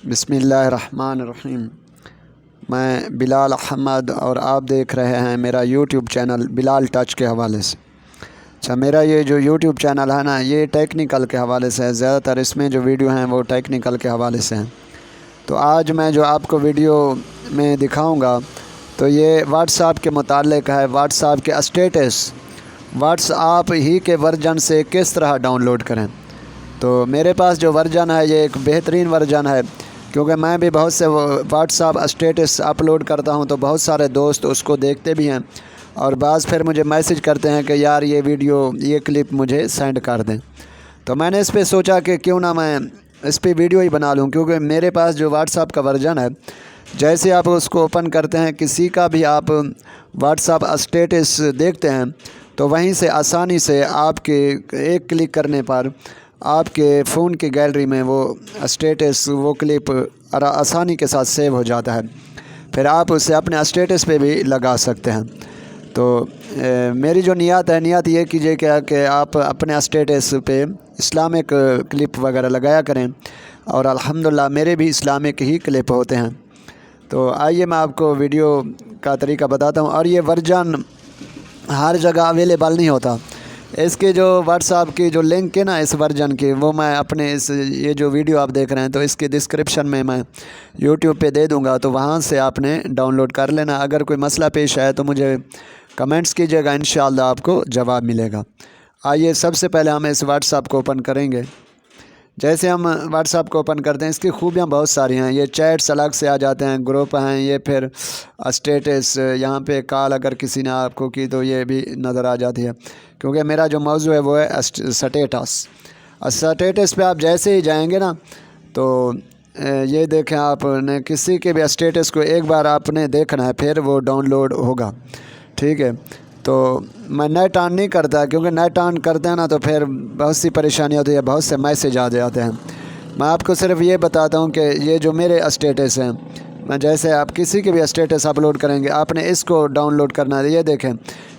بسم اللہ الرحمن الرحیم۔ میں بلال احمد اور آپ دیکھ رہے ہیں میرا یوٹیوب چینل بلال ٹچ کے حوالے سے۔ اچھا، میرا یہ جو یوٹیوب چینل ہے نا، یہ ٹیکنیکل کے حوالے سے ہے، زیادہ تر اس میں جو ویڈیو ہیں وہ ٹیکنیکل کے حوالے سے ہیں۔ تو آج میں جو آپ کو ویڈیو میں دکھاؤں گا تو یہ واٹس ایپ کے متعلق ہے۔ واٹس ایپ کے اسٹیٹس واٹس ایپ ہی کے ورژن سے کس طرح ڈاؤن لوڈ کریں۔ تو میرے پاس جو ورژن ہے یہ ایک بہترین ورژن ہے، کیونکہ میں بھی بہت سے واٹس ایپ اسٹیٹس اپلوڈ کرتا ہوں تو بہت سارے دوست اس کو دیکھتے بھی ہیں، اور بعض پھر مجھے میسج کرتے ہیں کہ یار یہ ویڈیو یہ کلپ مجھے سینڈ کر دیں۔ تو میں نے اس پہ سوچا کہ کیوں نہ میں اس پہ ویڈیو ہی بنا لوں، کیونکہ میرے پاس جو واٹس ایپ کا ورژن ہے، جیسے آپ اس کو اوپن کرتے ہیں، کسی کا بھی آپ واٹس ایپ اسٹیٹس دیکھتے ہیں تو وہیں سے آسانی سے آپ کے ایک کلک کرنے پر آپ کے فون کی گیلری میں وہ اسٹیٹس وہ کلپ آسانی کے ساتھ سیو ہو جاتا ہے، پھر آپ اسے اپنے اسٹیٹس پہ بھی لگا سکتے ہیں۔ تو میری جو نیت یہ کیجیے کہ آپ اپنے اسٹیٹس پہ اسلامک کلپ وغیرہ لگایا کریں، اور الحمدللہ میرے بھی اسلامک ہی کلپ ہوتے ہیں۔ تو آئیے میں آپ کو ویڈیو کا طریقہ بتاتا ہوں، اور یہ ورژن ہر جگہ اویلیبل نہیں ہوتا۔ اس کے جو واٹس ایپ کی جو لنک ہے نا اس ورژن کی، وہ میں اپنے یہ جو ویڈیو آپ دیکھ رہے ہیں تو اس کی ڈسکرپشن میں یوٹیوب پہ دے دوں گا، تو وہاں سے آپ نے ڈاؤن لوڈ کر لینا۔ اگر کوئی مسئلہ پیش آئے تو مجھے کمنٹس کیجیے گا، انشاءاللہ آپ کو جواب ملے گا۔ آئیے سب سے پہلے ہم اس واٹس ایپ کو اوپن کریں گے۔ جیسے ہم واٹس ایپ کو اوپن کرتے ہیں، اس کی خوبیاں بہت ساری ہیں۔ یہ چیٹس الگ سے آ جاتے ہیں، گروپ ہیں، یہ پھر اسٹیٹس، یہاں پہ کال اگر کسی نے آپ کو کی تو یہ بھی نظر آ جاتی ہے، کیونکہ میرا جو موضوع ہے وہ ہے اسٹیٹس۔ اسٹیٹس پہ آپ جیسے ہی جائیں گے نا تو یہ دیکھیں، آپ نے کسی کے بھی اسٹیٹس کو ایک بار آپ نے دیکھنا ہے، پھر وہ ڈاؤن لوڈ ہوگا، ٹھیک ہے۔ تو میں نیٹ آن نہیں کرتا، کیونکہ نیٹ آن کرتے ہیں نا تو پھر بہت سی پریشانی ہوتی ہے، بہت سے میسیج آ جاتے ہیں۔ میں آپ کو صرف یہ بتاتا ہوں کہ یہ جو میرے اسٹیٹس ہیں، میں جیسے آپ کسی کے بھی اسٹیٹس اپلوڈ کریں گے، آپ نے اس کو ڈاؤن لوڈ کرنا ہے۔ یہ دیکھیں،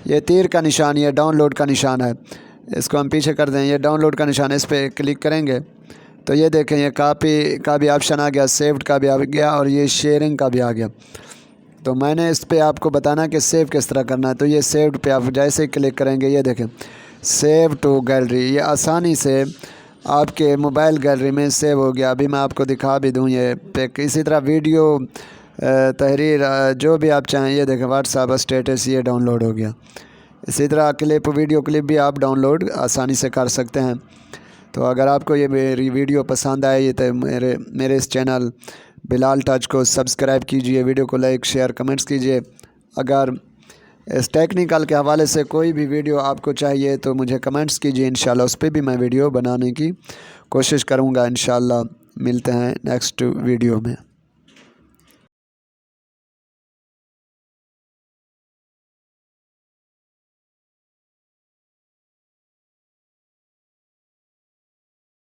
یہ تیر کا نشان، یہ ڈاؤن لوڈ کا نشان ہے، اس کو ہم پیچھے کر دیں، یہ ڈاؤن لوڈ کا نشان ہے، اس پہ کلک کریں گے تو یہ دیکھیں، یہ کاپی کا بھی آپشن آ گیا، سیوڈ کا بھی آ گیا، اور یہ شیئرنگ کا بھی آ گیا۔ تو میں نے اس پہ آپ کو بتانا کہ سیو کس طرح کرنا ہے۔ تو یہ سیوڈ پہ آپ جیسے ہی کلک کریں گے، یہ دیکھیں سیو ٹو گیلری، یہ آسانی سے آپ کے موبائل گیلری میں سیو ہو گیا۔ ابھی میں آپ کو دکھا بھی دوں یہ پک۔ اسی طرح ویڈیو، تحریر، جو بھی آپ چاہیں، یہ دیکھیں واٹس ایپ اسٹیٹس یہ ڈاؤن لوڈ ہو گیا۔ اسی طرح کلپ، ویڈیو کلپ بھی آپ ڈاؤن لوڈ آسانی سے کر سکتے ہیں۔ تو اگر آپ کو یہ میری ویڈیو پسند آئے تو میرے اس چینل بلال ٹچ کو سبسکرائب کیجئے، ویڈیو کو لائک، شیئر، کمنٹس کیجئے۔ اگر اس ٹیکنیکل کے حوالے سے کوئی بھی ویڈیو آپ کو چاہیے تو مجھے کمنٹس کیجئے، انشاءاللہ اس پہ بھی میں ویڈیو بنانے کی کوشش کروں گا۔ انشاءاللہ ملتے ہیں نیکسٹ ویڈیو میں۔